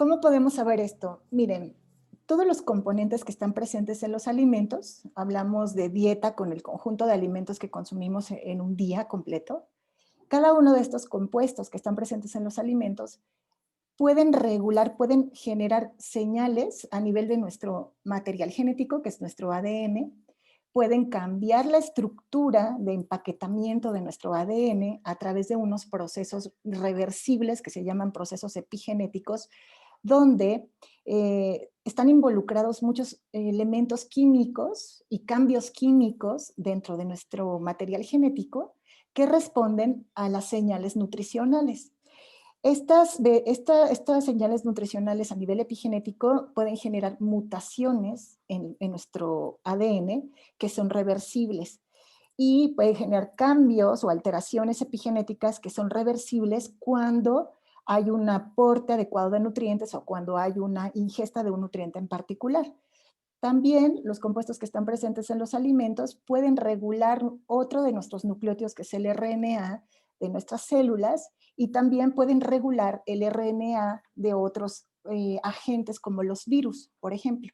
¿Cómo podemos saber esto? Miren, todos los componentes que están presentes en los alimentos, hablamos de dieta con el conjunto de alimentos que consumimos en un día completo. Cada uno de estos compuestos que están presentes en los alimentos pueden regular, pueden generar señales a nivel de nuestro material genético, que es nuestro ADN, pueden cambiar la estructura de empaquetamiento de nuestro ADN a través de unos procesos reversibles que se llaman procesos epigenéticos, donde están involucrados muchos elementos químicos y cambios químicos dentro de nuestro material genético que responden a las señales nutricionales. Estas señales nutricionales a nivel epigenético pueden generar mutaciones en nuestro ADN que son reversibles y pueden generar cambios o alteraciones epigenéticas que son reversibles cuando hay un aporte adecuado de nutrientes o cuando hay una ingesta de un nutriente en particular. También los compuestos que están presentes en los alimentos pueden regular otro de nuestros nucleótidos, que es el RNA de nuestras células, y también pueden regular el RNA de otros agentes como los virus, por ejemplo.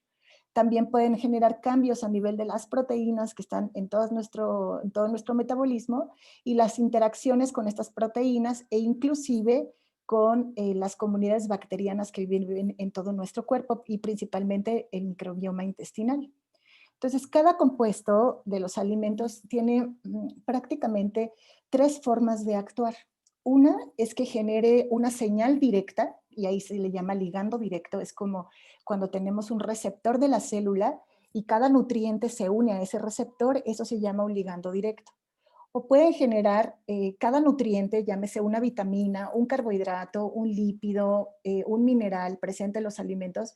También pueden generar cambios a nivel de las proteínas que están en todo nuestro metabolismo y las interacciones con estas proteínas e inclusive con las comunidades bacterianas que viven en todo nuestro cuerpo y principalmente el microbioma intestinal. Entonces, cada compuesto de los alimentos tiene prácticamente tres formas de actuar. Una es que genere una señal directa, y ahí se le llama ligando directo, es como cuando tenemos un receptor de la célula y cada nutriente se une a ese receptor, eso se llama un ligando directo. O pueden generar cada nutriente, llámese una vitamina, un carbohidrato, un lípido, un mineral presente en los alimentos,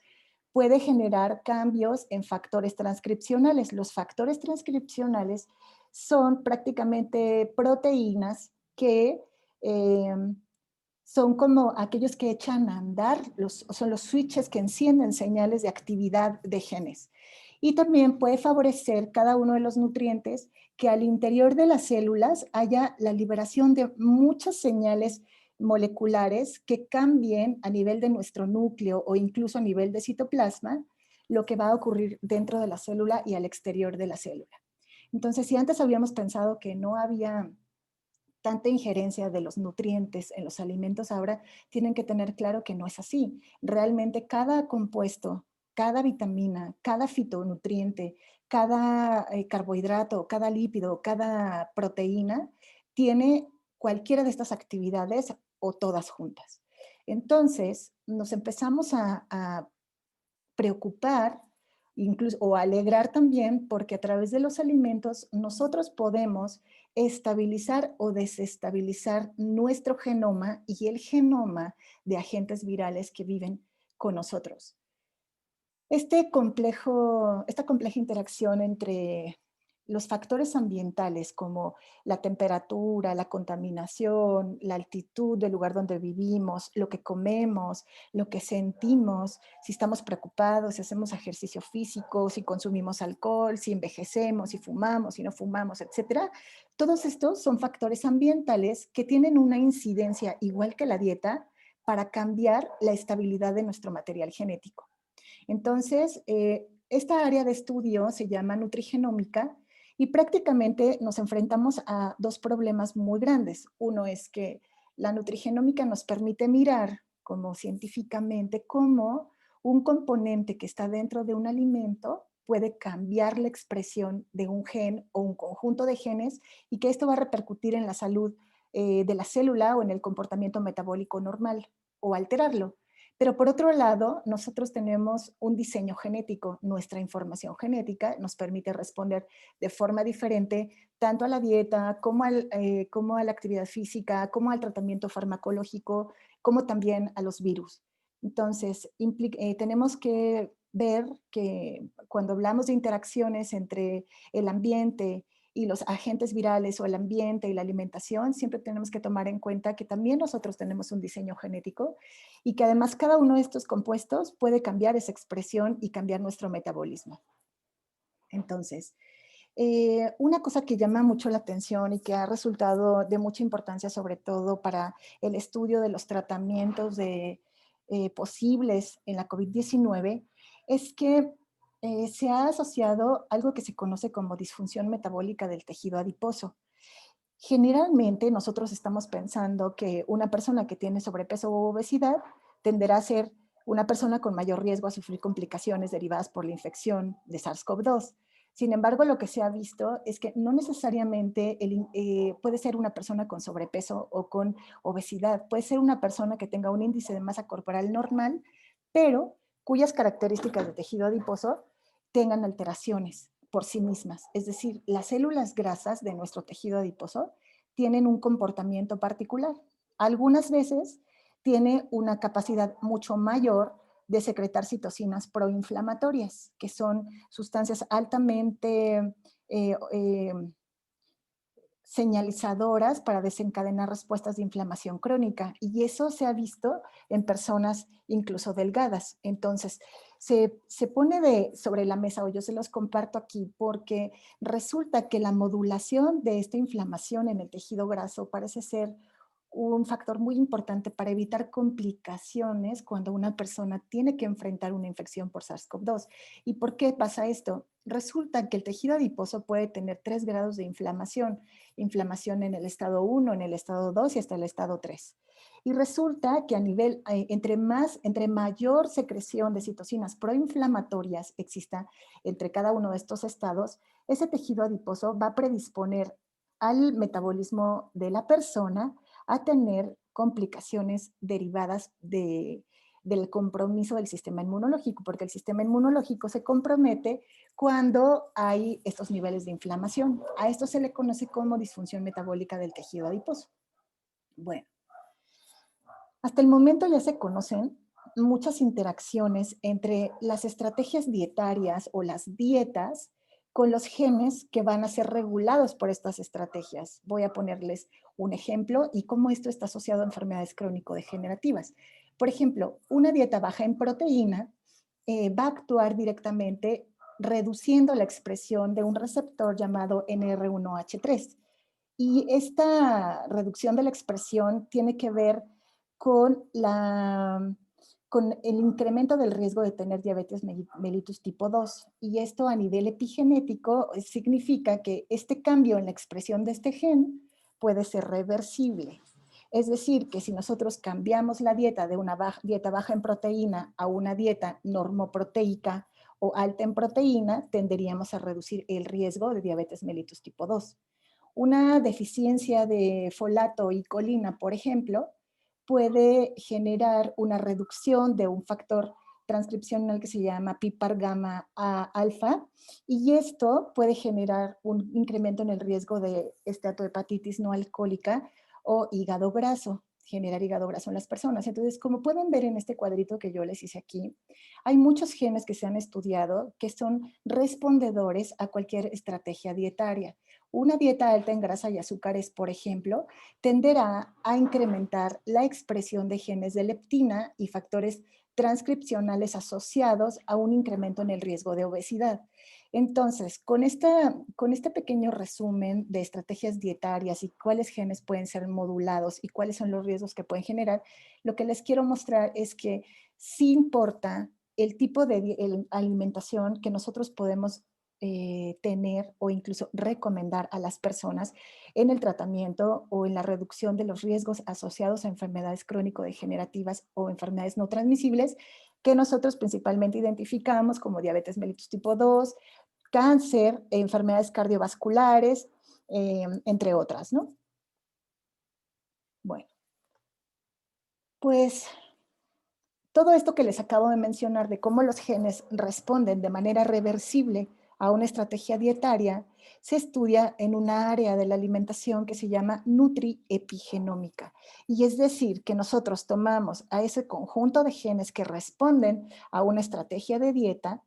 puede generar cambios en factores transcripcionales. Los factores transcripcionales son prácticamente proteínas que eh, son como aquellos que echan a andar, son los switches que encienden señales de actividad de genes. Y también puede favorecer cada uno de los nutrientes que al interior de las células haya la liberación de muchas señales moleculares que cambien a nivel de nuestro núcleo o incluso a nivel de citoplasma lo que va a ocurrir dentro de la célula y al exterior de la célula. Entonces, si antes habíamos pensado que no había tanta injerencia de los nutrientes en los alimentos, ahora tienen que tener claro que no es así. Realmente cada compuesto, cada vitamina, cada fitonutriente, cada carbohidrato, cada lípido, cada proteína, tiene cualquiera de estas actividades o todas juntas. Entonces, nos empezamos a preocupar incluso, o alegrar también, porque a través de los alimentos nosotros podemos estabilizar o desestabilizar nuestro genoma y el genoma de agentes virales que viven con nosotros. Esta compleja interacción entre los factores ambientales como la temperatura, la contaminación, la altitud del lugar donde vivimos, lo que comemos, lo que sentimos, si estamos preocupados, si hacemos ejercicio físico, si consumimos alcohol, si envejecemos, si fumamos, si no fumamos, etcétera. Todos estos son factores ambientales que tienen una incidencia, igual que la dieta, para cambiar la estabilidad de nuestro material genético. Entonces, esta área de estudio se llama nutrigenómica y prácticamente nos enfrentamos a dos problemas muy grandes. Uno es que la nutrigenómica nos permite mirar como científicamente cómo un componente que está dentro de un alimento puede cambiar la expresión de un gen o un conjunto de genes y que esto va a repercutir en la salud de la célula o en el comportamiento metabólico normal o alterarlo. Pero por otro lado, nosotros tenemos un diseño genético. Nuestra información genética nos permite responder de forma diferente tanto a la dieta como a la actividad física, como al tratamiento farmacológico, como también a los virus. Entonces, tenemos que ver que cuando hablamos de interacciones entre el ambiente y los agentes virales o el ambiente y la alimentación, siempre tenemos que tomar en cuenta que también nosotros tenemos un diseño genético y que además cada uno de estos compuestos puede cambiar esa expresión y cambiar nuestro metabolismo. Entonces, una cosa que llama mucho la atención y que ha resultado de mucha importancia, sobre todo para el estudio de los tratamientos posibles en la COVID-19 es que se ha asociado algo que se conoce como disfunción metabólica del tejido adiposo. Generalmente nosotros estamos pensando que una persona que tiene sobrepeso u obesidad tenderá a ser una persona con mayor riesgo a sufrir complicaciones derivadas por la infección de SARS-CoV-2. Sin embargo, lo que se ha visto es que no necesariamente puede ser una persona con sobrepeso o con obesidad. Puede ser una persona que tenga un índice de masa corporal normal, pero cuyas características de tejido adiposo tengan alteraciones por sí mismas. Es decir, las células grasas de nuestro tejido adiposo tienen un comportamiento particular. Algunas veces tiene una capacidad mucho mayor de secretar citocinas proinflamatorias, que son sustancias altamente señalizadoras para desencadenar respuestas de inflamación crónica. Y eso se ha visto en personas incluso delgadas. Entonces, se pone sobre la mesa, o yo se los comparto aquí, porque resulta que la modulación de esta inflamación en el tejido graso parece ser un factor muy importante para evitar complicaciones cuando una persona tiene que enfrentar una infección por SARS-CoV-2. ¿Y por qué pasa esto? Resulta que el tejido adiposo puede tener 3 grados de inflamación. Inflamación en el estado 1, en el estado 2 y hasta el estado 3. Y resulta que a nivel, entre mayor secreción de citocinas proinflamatorias exista entre cada uno de estos estados, ese tejido adiposo va a predisponer al metabolismo de la persona a tener complicaciones derivadas del compromiso del sistema inmunológico, porque el sistema inmunológico se compromete cuando hay estos niveles de inflamación. A esto se le conoce como disfunción metabólica del tejido adiposo. Bueno, hasta el momento ya se conocen muchas interacciones entre las estrategias dietarias o las dietas con los genes que van a ser regulados por estas estrategias. Voy a ponerles un ejemplo y cómo esto está asociado a enfermedades crónico-degenerativas. Por ejemplo, una dieta baja en proteína va a actuar directamente reduciendo la expresión de un receptor llamado NR1H3. Y esta reducción de la expresión tiene que ver con, con el incremento del riesgo de tener diabetes mellitus tipo 2. Y esto a nivel epigenético significa que este cambio en la expresión de este gen puede ser reversible. Es decir, que si nosotros cambiamos la dieta de una dieta baja en proteína a una dieta normoproteica o alta en proteína, tenderíamos a reducir el riesgo de diabetes mellitus tipo 2. Una deficiencia de folato y colina, por ejemplo, puede generar una reducción de un factor transcripcional que se llama PIPAR gamma alfa, y esto puede generar un incremento en el riesgo de esteatohepatitis no alcohólica o hígado graso, generar hígado graso en las personas. Entonces, como pueden ver en este cuadrito que yo les hice aquí, hay muchos genes que se han estudiado que son respondedores a cualquier estrategia dietaria. Una dieta alta en grasa y azúcares, por ejemplo, tenderá a incrementar la expresión de genes de leptina y factores transcripcionales asociados a un incremento en el riesgo de obesidad. Entonces, con este pequeño resumen de estrategias dietarias y cuáles genes pueden ser modulados y cuáles son los riesgos que pueden generar, lo que les quiero mostrar es que sí importa el tipo de alimentación que nosotros podemos tener o incluso recomendar a las personas en el tratamiento o en la reducción de los riesgos asociados a enfermedades crónico-degenerativas o enfermedades no transmisibles que nosotros principalmente identificamos como diabetes mellitus tipo 2, cáncer, enfermedades cardiovasculares, entre otras, ¿no? Bueno, pues todo esto que les acabo de mencionar de cómo los genes responden de manera reversible a una estrategia dietaria, se estudia en una área de la alimentación que se llama nutriepigenómica. Y es decir, que nosotros tomamos a ese conjunto de genes que responden a una estrategia de dieta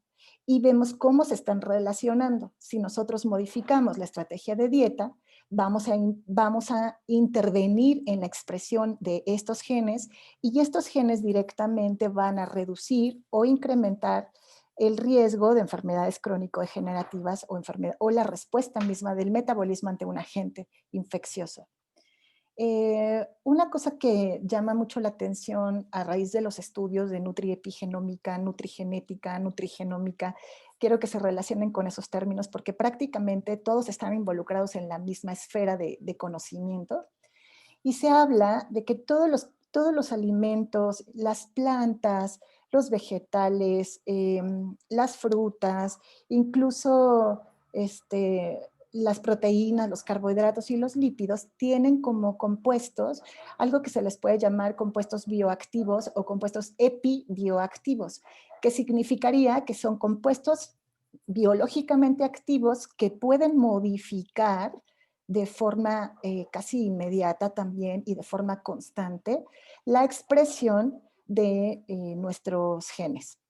y vemos cómo se están relacionando. Si nosotros modificamos la estrategia de dieta, vamos a intervenir en la expresión de estos genes y estos genes directamente van a reducir o incrementar el riesgo de enfermedades crónico-degenerativas o la respuesta misma del metabolismo ante un agente infeccioso. Una cosa que llama mucho la atención a raíz de los estudios de nutriepigenómica, nutrigenética, nutrigenómica, quiero que se relacionen con esos términos porque prácticamente todos están involucrados en la misma esfera de conocimiento y se habla de que todos los alimentos, las plantas, los vegetales, las frutas, incluso las proteínas, los carbohidratos y los lípidos tienen como compuestos algo que se les puede llamar compuestos bioactivos o compuestos epibioactivos, que significaría que son compuestos biológicamente activos que pueden modificar de forma casi inmediata también y de forma constante la expresión de nuestros genes.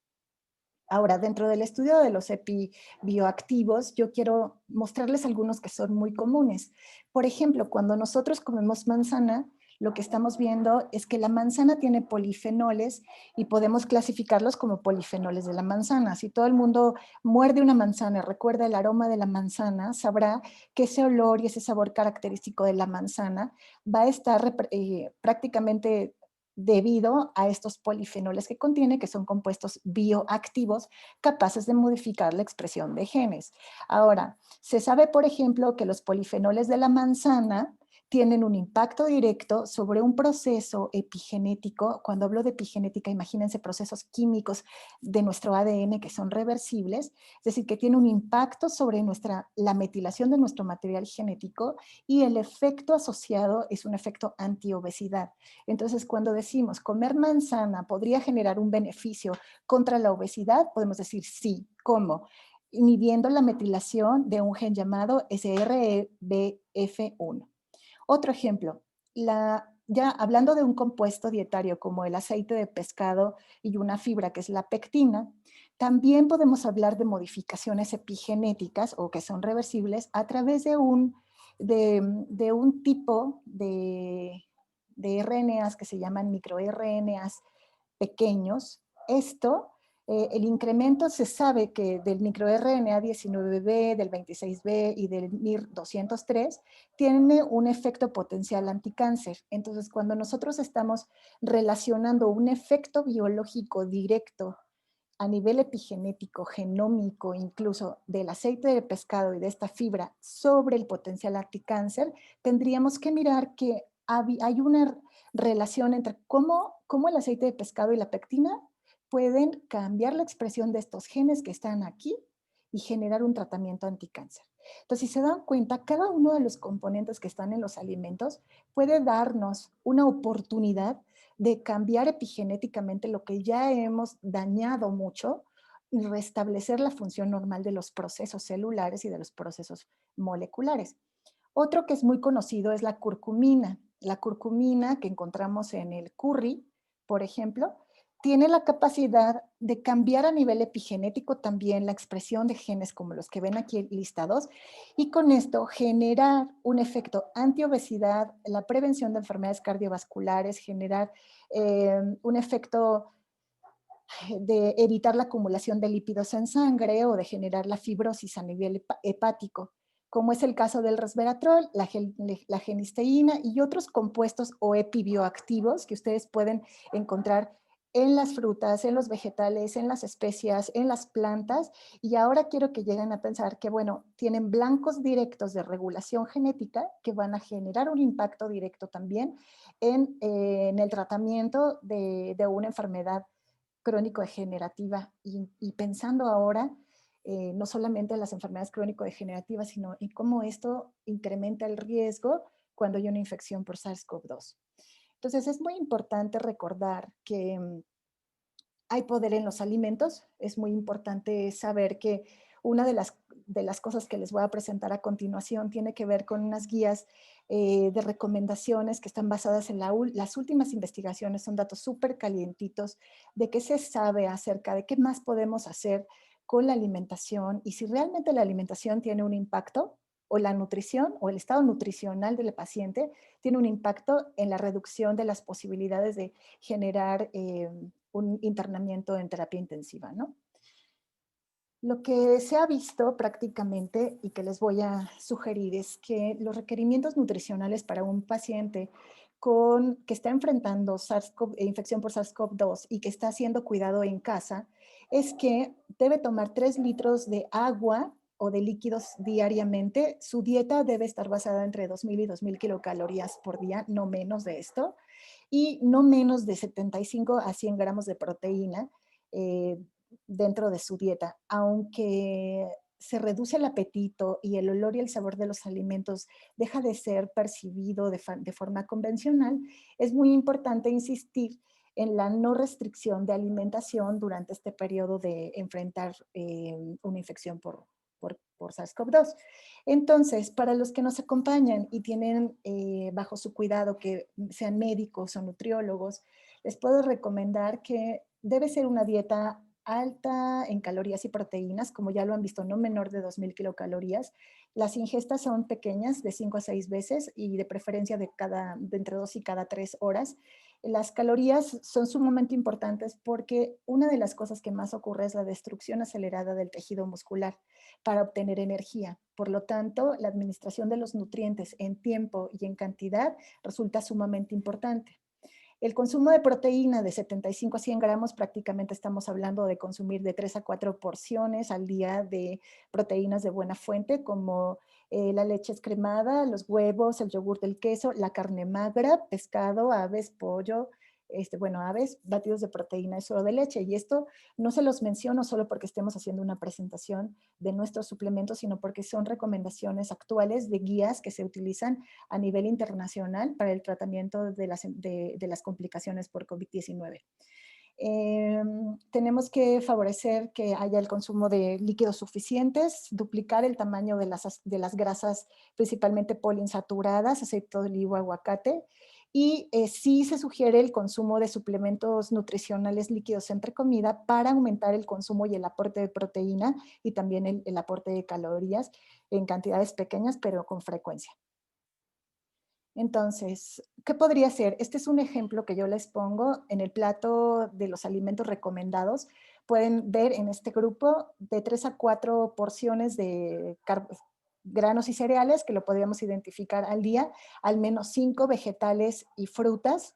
Ahora, dentro del estudio de los epibioactivos, yo quiero mostrarles algunos que son muy comunes. Por ejemplo, cuando nosotros comemos manzana, lo que estamos viendo es que la manzana tiene polifenoles y podemos clasificarlos como polifenoles de la manzana. Si todo el mundo muerde una manzana, recuerda el aroma de la manzana, sabrá que ese olor y ese sabor característico de la manzana va a estar prácticamente debido a estos polifenoles que contiene, que son compuestos bioactivos capaces de modificar la expresión de genes. Ahora, se sabe, por ejemplo, que los polifenoles de la manzana tienen un impacto directo sobre un proceso epigenético. Cuando hablo de epigenética, imagínense procesos químicos de nuestro ADN que son reversibles, es decir, que tiene un impacto sobre la metilación de nuestro material genético y el efecto asociado es un efecto antiobesidad. Entonces, cuando decimos comer manzana podría generar un beneficio contra la obesidad, podemos decir sí. ¿Cómo? Inhibiendo la metilación de un gen llamado SRBF1. Otro ejemplo, ya hablando de un compuesto dietario como el aceite de pescado y una fibra que es la pectina, también podemos hablar de modificaciones epigenéticas o que son reversibles a través de un tipo de RNAs que se llaman microRNAs pequeños. El incremento se sabe que del microRNA 19B, del 26B y del MIR 203 tiene un efecto potencial anticáncer. Entonces, cuando nosotros estamos relacionando un efecto biológico directo a nivel epigenético, genómico, incluso del aceite de pescado y de esta fibra sobre el potencial anticáncer, tendríamos que mirar que hay una relación entre cómo el aceite de pescado y la pectina pueden cambiar la expresión de estos genes que están aquí y generar un tratamiento anticáncer. Entonces, si se dan cuenta, cada uno de los componentes que están en los alimentos puede darnos una oportunidad de cambiar epigenéticamente lo que ya hemos dañado mucho y restablecer la función normal de los procesos celulares y de los procesos moleculares. Otro que es muy conocido es la curcumina. La curcumina que encontramos en el curry, por ejemplo, tiene la capacidad de cambiar a nivel epigenético también la expresión de genes como los que ven aquí listados y con esto generar un efecto antiobesidad, la prevención de enfermedades cardiovasculares, generar un efecto de evitar la acumulación de lípidos en sangre o de generar la fibrosis a nivel hepático, como es el caso del resveratrol, la genisteína y otros compuestos o epibioactivos que ustedes pueden encontrar en las frutas, en los vegetales, en las especias, en las plantas. Y ahora quiero que lleguen a pensar que, bueno, tienen blancos directos de regulación genética que van a generar un impacto directo también en el tratamiento de una enfermedad crónico-degenerativa y pensando ahora no solamente en las enfermedades crónico-degenerativas, sino en cómo esto incrementa el riesgo cuando hay una infección por SARS-CoV-2. Entonces es muy importante recordar que hay poder en los alimentos. Es muy importante saber que una de las cosas que les voy a presentar a continuación tiene que ver con unas guías de recomendaciones que están basadas en las últimas investigaciones, son datos súper calientitos de qué se sabe acerca de qué más podemos hacer con la alimentación y si realmente la alimentación tiene un impacto o la nutrición o el estado nutricional del paciente tiene un impacto en la reducción de las posibilidades de generar un internamiento en terapia intensiva, ¿no? Lo que se ha visto prácticamente y que les voy a sugerir es que los requerimientos nutricionales para un paciente que está enfrentando infección por SARS-CoV-2 y que está siendo cuidado en casa es que debe tomar 3 litros de agua o de líquidos diariamente. Su dieta debe estar basada entre 2.000 y 2.000 kilocalorías por día, no menos de esto, y no menos de 75 a 100 gramos de proteína eh, dentro de su dieta. Aunque se reduce el apetito y el olor y el sabor de los alimentos deja de ser percibido de forma convencional, es muy importante insistir en la no restricción de alimentación durante este periodo de enfrentar una infección por SARS-CoV-2. Entonces, para los que nos acompañan y tienen bajo su cuidado que sean médicos o nutriólogos, les puedo recomendar que debe ser una dieta alta en calorías y proteínas, como ya lo han visto, no menor de 2.000 kilocalorías. Las ingestas son pequeñas, de 5 a 6 veces y de preferencia de entre 2 y cada 3 horas. Las calorías son sumamente importantes porque una de las cosas que más ocurre es la destrucción acelerada del tejido muscular para obtener energía. Por lo tanto, la administración de los nutrientes en tiempo y en cantidad resulta sumamente importante. El consumo de proteína de 75 a 100 gramos, prácticamente estamos hablando de consumir de 3 a 4 porciones al día de proteínas de buena fuente, como la leche descremada, los huevos, el yogur del queso, la carne magra, pescado, aves, pollo, aves, batidos de proteína y suero de leche. Y esto no se los menciono solo porque estemos haciendo una presentación de nuestros suplementos, sino porque son recomendaciones actuales de guías que se utilizan a nivel internacional para el tratamiento de las complicaciones por COVID-19. Tenemos que favorecer que haya el consumo de líquidos suficientes, duplicar el tamaño de las grasas principalmente poliinsaturadas, aceite de oliva, aguacate, y sí se sugiere el consumo de suplementos nutricionales líquidos entre comida para aumentar el consumo y el aporte de proteína y también el aporte de calorías en cantidades pequeñas pero con frecuencia. Entonces, ¿qué podría ser? Este es un ejemplo que yo les pongo en el plato de los alimentos recomendados. Pueden ver en este grupo de 3 a 4 porciones de granos y cereales, que lo podríamos identificar al día, al menos 5 vegetales y frutas,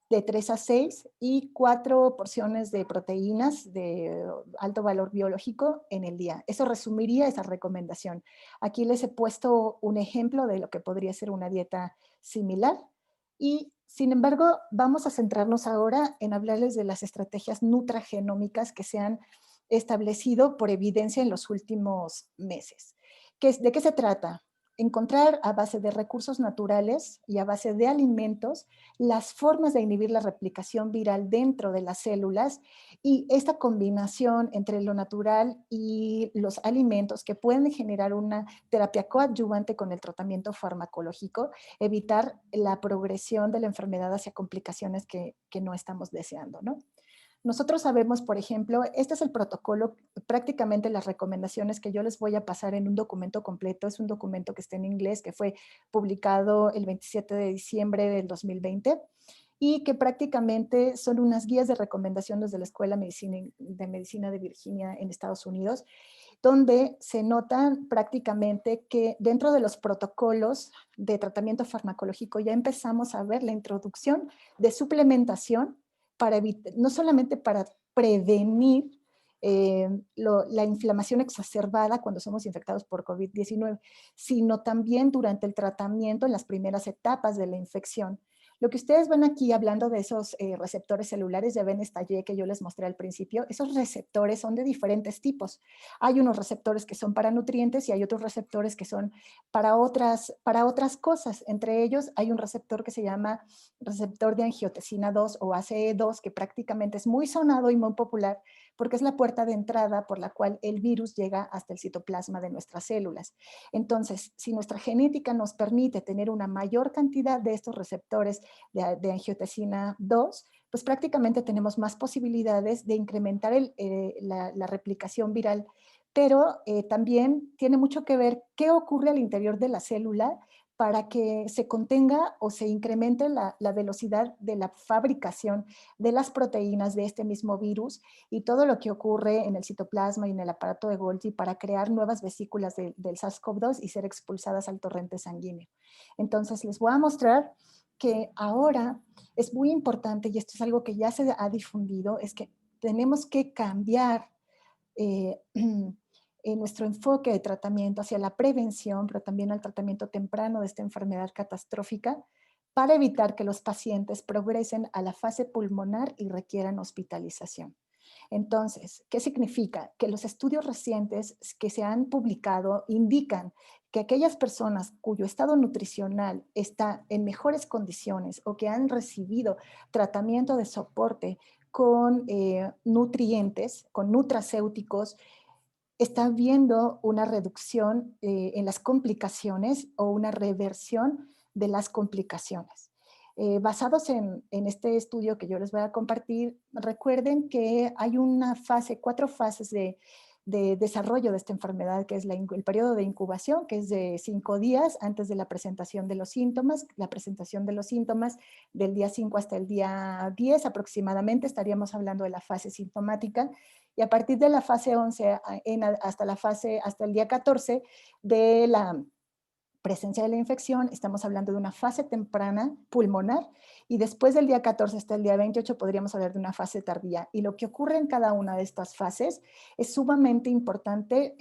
de 3 a 6 y 4 porciones de proteínas de alto valor biológico en el día. Eso resumiría esa recomendación. Aquí les he puesto un ejemplo de lo que podría ser una dieta similar y sin embargo vamos a centrarnos ahora en hablarles de las estrategias nutragenómicas que se han establecido por evidencia en los últimos meses. ¿De qué se trata? Encontrar a base de recursos naturales y a base de alimentos las formas de inhibir la replicación viral dentro de las células y esta combinación entre lo natural y los alimentos que pueden generar una terapia coadyuvante con el tratamiento farmacológico, evitar la progresión de la enfermedad hacia complicaciones que no estamos deseando, ¿no? Nosotros sabemos, por ejemplo, este es el protocolo, prácticamente las recomendaciones que yo les voy a pasar en un documento completo. Es un documento que está en inglés, que fue publicado el 27 de diciembre del 2020 y que prácticamente son unas guías de recomendaciones de la Escuela de Medicina de Virginia en Estados Unidos, donde se notan prácticamente que dentro de los protocolos de tratamiento farmacológico ya empezamos a ver la introducción de suplementación para evitar, no solamente para prevenir la inflamación exacerbada cuando somos infectados por COVID-19, sino también durante el tratamiento en las primeras etapas de la infección. Lo que ustedes ven aquí hablando de esos receptores celulares, ya ven esta Y que yo les mostré al principio, esos receptores son de diferentes tipos. Hay unos receptores que son para nutrientes y hay otros receptores que son para otras cosas. Entre ellos hay un receptor que se llama receptor de angiotensina 2 o ACE2, que prácticamente es muy sonado y muy popular porque es la puerta de entrada por la cual el virus llega hasta el citoplasma de nuestras células. Entonces, si nuestra genética nos permite tener una mayor cantidad de estos receptores de angiotensina 2, pues prácticamente tenemos más posibilidades de incrementar la replicación viral, pero también tiene mucho que ver qué ocurre al interior de la célula para que se contenga o se incremente la velocidad de la fabricación de las proteínas de este mismo virus y todo lo que ocurre en el citoplasma y en el aparato de Golgi para crear nuevas vesículas del SARS-CoV-2 y ser expulsadas al torrente sanguíneo. Entonces, les voy a mostrar que ahora es muy importante, y esto es algo que ya se ha difundido, es que tenemos que cambiar en nuestro enfoque de tratamiento hacia la prevención, pero también al tratamiento temprano de esta enfermedad catastrófica para evitar que los pacientes progresen a la fase pulmonar y requieran hospitalización. Entonces, ¿qué significa? Que los estudios recientes que se han publicado indican que aquellas personas cuyo estado nutricional está en mejores condiciones o que han recibido tratamiento de soporte con nutrientes, con nutracéuticos, está viendo una reducción en las complicaciones o una reversión de las complicaciones. Basados en este estudio que yo les voy a compartir, recuerden que hay una fase, 4 fases de desarrollo de esta enfermedad, que es el periodo de incubación, que es de 5 días antes de la presentación de los síntomas. La presentación de los síntomas del día 5 hasta el día 10 aproximadamente, estaríamos hablando de la fase sintomática, y a partir de la fase 11 hasta el día 14 de la presencia de la infección, estamos hablando de una fase temprana pulmonar, y después del día 14 hasta el día 28 podríamos hablar de una fase tardía. Y lo que ocurre en cada una de estas fases es sumamente importante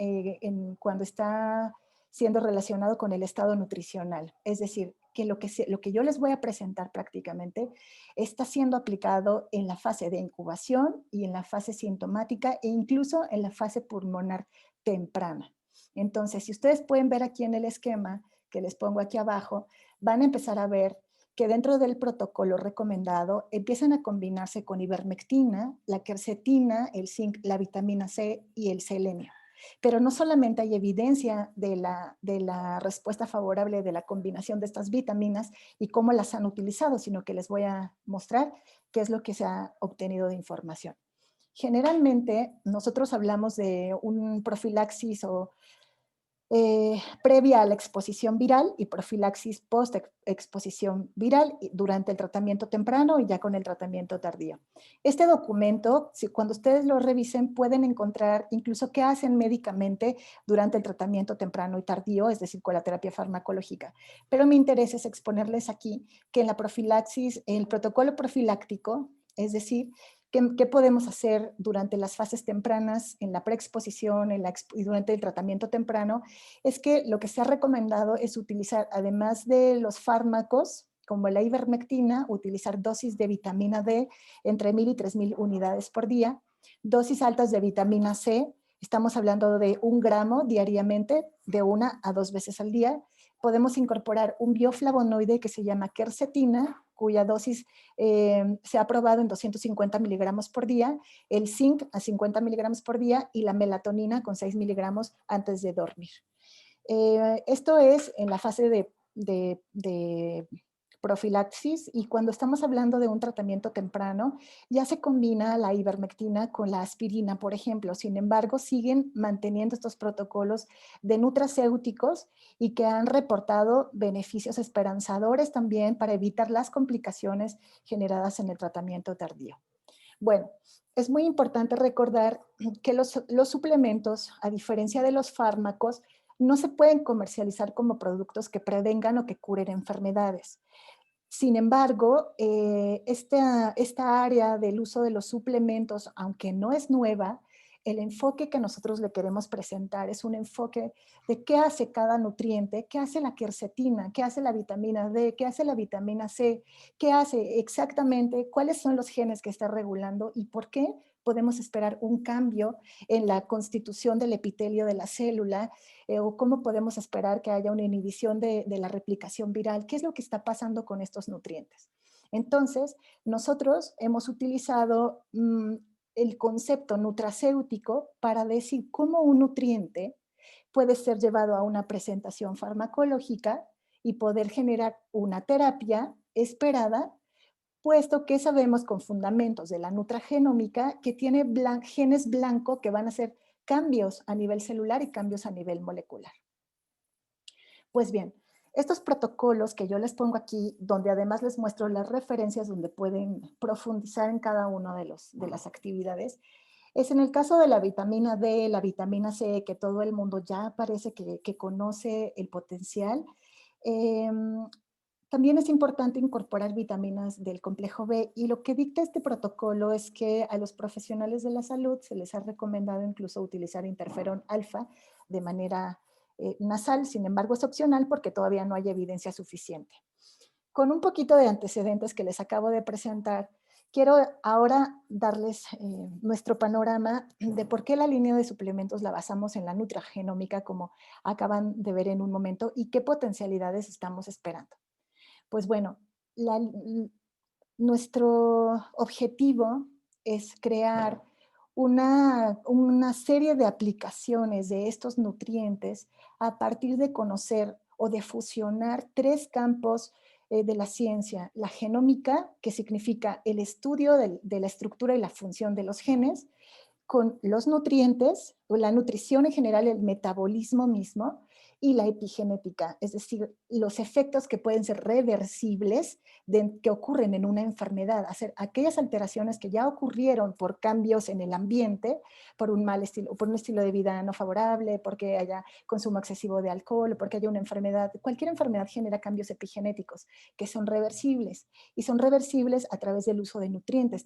cuando está siendo relacionado con el estado nutricional. Es decir, que lo que yo les voy a presentar prácticamente está siendo aplicado en la fase de incubación y en la fase sintomática e incluso en la fase pulmonar temprana. Entonces, si ustedes pueden ver aquí en el esquema que les pongo aquí abajo, van a empezar a ver que dentro del protocolo recomendado empiezan a combinarse con ivermectina, la quercetina, el zinc, la vitamina C y el selenio. Pero no solamente hay evidencia de la respuesta favorable de la combinación de estas vitaminas y cómo las han utilizado, sino que les voy a mostrar qué es lo que se ha obtenido de información. Generalmente nosotros hablamos de un profilaxis o previa a la exposición viral y profilaxis post-exposición viral durante el tratamiento temprano y ya con el tratamiento tardío. Este documento, cuando ustedes lo revisen, pueden encontrar incluso qué hacen médicamente durante el tratamiento temprano y tardío, es decir, con la terapia farmacológica. Pero mi interés es exponerles aquí que en la profilaxis, el protocolo profiláctico, es decir, ¿qué podemos hacer durante las fases tempranas, en la preexposición y durante el tratamiento temprano? Es que lo que se ha recomendado es utilizar, además de los fármacos, como la ivermectina, utilizar dosis de vitamina D entre 1000 y 3000 unidades por día, dosis altas de vitamina C, estamos hablando de 1 gramo diariamente, de 1 a 2 veces al día. Podemos incorporar un bioflavonoide que se llama quercetina, cuya dosis se ha probado en 250 miligramos por día, el zinc a 50 miligramos por día y la melatonina con 6 miligramos antes de dormir. Esto es en la fase de profilaxis, y cuando estamos hablando de un tratamiento temprano, ya se combina la ivermectina con la aspirina, por ejemplo. Sin embargo, siguen manteniendo estos protocolos de nutracéuticos y que han reportado beneficios esperanzadores también para evitar las complicaciones generadas en el tratamiento tardío. Bueno, es muy importante recordar que los suplementos, a diferencia de los fármacos, no se pueden comercializar como productos que prevengan o que curen enfermedades. Sin embargo, esta área del uso de los suplementos, aunque no es nueva, el enfoque que nosotros le queremos presentar es un enfoque de qué hace cada nutriente, qué hace la quercetina, qué hace la vitamina D, qué hace la vitamina C, qué hace exactamente, cuáles son los genes que está regulando y por qué podemos esperar un cambio en la constitución del epitelio de la célula, o cómo podemos esperar que haya una inhibición de la replicación viral, qué es lo que está pasando con estos nutrientes. Entonces, nosotros hemos utilizado el concepto nutracéutico para decir cómo un nutriente puede ser llevado a una presentación farmacológica y poder generar una terapia esperada, puesto que sabemos con fundamentos de la nutragenómica que tiene genes blanco que van a hacer cambios a nivel celular y cambios a nivel molecular. Pues bien, Estos protocolos que yo les pongo aquí, donde además les muestro las referencias donde pueden profundizar en cada una de las actividades, es en el caso de la vitamina D, la vitamina C, que todo el mundo ya parece que conoce el potencial. em, También es importante incorporar vitaminas del complejo B y lo que dicta este protocolo es que a los profesionales de la salud se les ha recomendado incluso utilizar interferón alfa de manera nasal, sin embargo es opcional porque todavía no hay evidencia suficiente. Con un poquito de antecedentes que les acabo de presentar, quiero ahora darles nuestro panorama de por qué la línea de suplementos la basamos en la nutrigenómica, como acaban de ver en un momento, y qué potencialidades estamos esperando. Pues bueno, la- nuestro objetivo es crear una serie de aplicaciones de estos nutrientes a partir de conocer o de fusionar tres campos de la ciencia: la genómica, que significa el estudio de la estructura y la función de los genes, con los nutrientes, o la nutrición en general, el metabolismo mismo, y la epigenética, es decir, los efectos que pueden ser reversibles que ocurren en una enfermedad, hacer aquellas alteraciones que ya ocurrieron por cambios en el ambiente, por un mal estilo, por un estilo de vida no favorable, porque haya consumo excesivo de alcohol, porque haya una enfermedad. Cualquier enfermedad genera cambios epigenéticos que son reversibles, y son reversibles a través del uso de nutrientes.